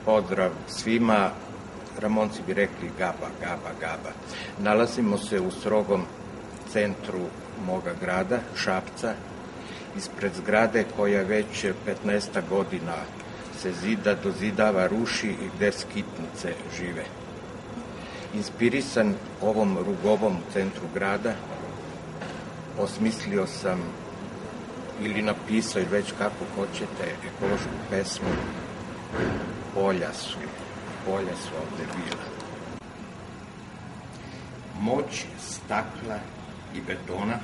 pozdrav svima. Ramonci bi rekli gaba, gaba, gaba. Nalazimo se u strogom centru moga grada, Šapca, ispred zgrade koja već 15 godina se zida, dozidava, ruši i gde skitnice žive. Inspirisan ovom rugovom centru grada, osmislio sam ili napisao, ili već kako hoćete, ekološku pesmu Polja su ovde bila. Moć stakla i betona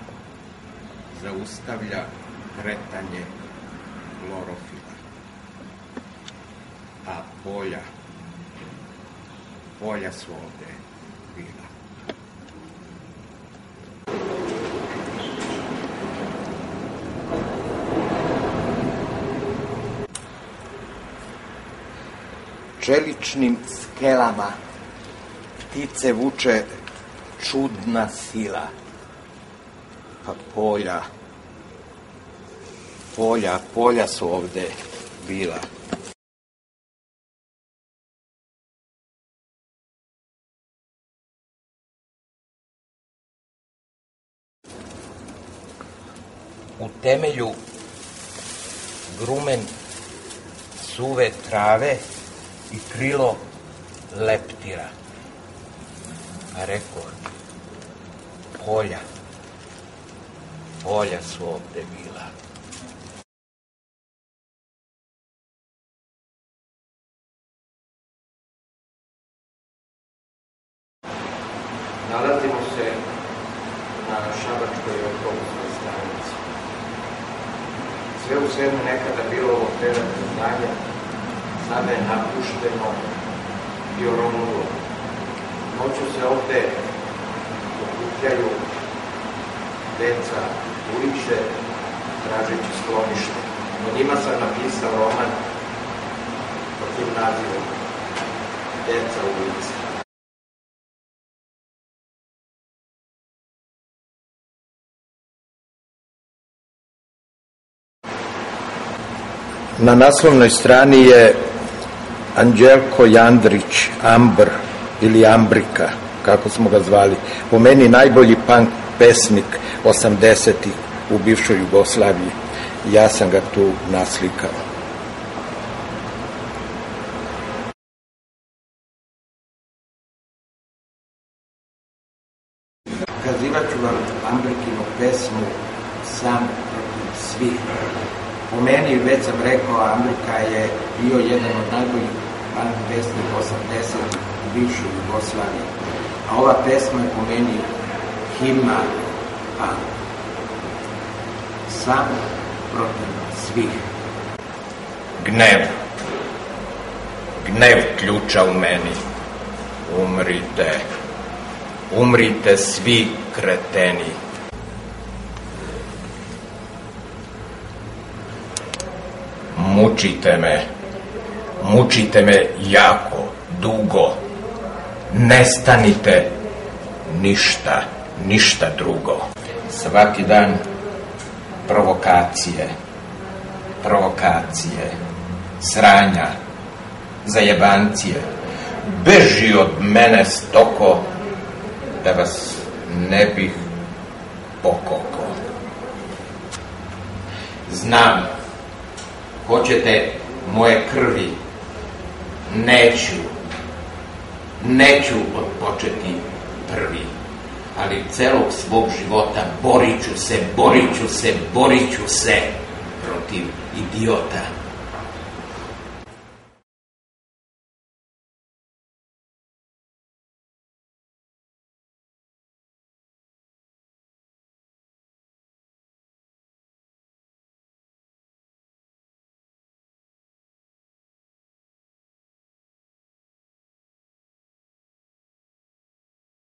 zaustavlja kretanje klorofila, a polja su ovde bila. Čeličnim skelama ptice vuče čudna sila, pa polja su ovde bila. U temelju grumen suve trave i krilo leptira. A rekao, polja su ovde bila. Nalazimo se na šabačkoj autobusnoj stanici. Sve u svemu nekada bilo ovo preratno zdanje, sada je napušteno i oronulo. Noću se ovde okupljaju deca uliče, tražeći sklonište. O njima sam napisao roman pod tim nazivom Deca ulice. Na naslovnoj strani je Anđelko Jandrić, Ambr ili Ambrika, kako smo ga zvali. Po meni najbolji punk pesnik 80-ih u bivšoj Jugoslaviji. Ja sam ga tu naslikao. Kazivat ću vam Ambrikinu pesmu Sam protiv svih. Po meni, već sam rekao, Ambrika je bio jedan od najboljih punk pesnika 80-ih u bivšoj Jugoslaviji. A ova pesma je po meni himna punk. Sam protiv svih. Gnev ključa u meni. Umrite svi kreteni. Mučite me jako, dugo. Nestanite, ništa drugo. Svaki dan provokacije, sranja, zajebancije. Beži od mene stoko, da vas ne bih pokoko. Znam, hoćete moje krvi, neću odpočeti prvi, ali celog svog života borit ću se protiv idiota.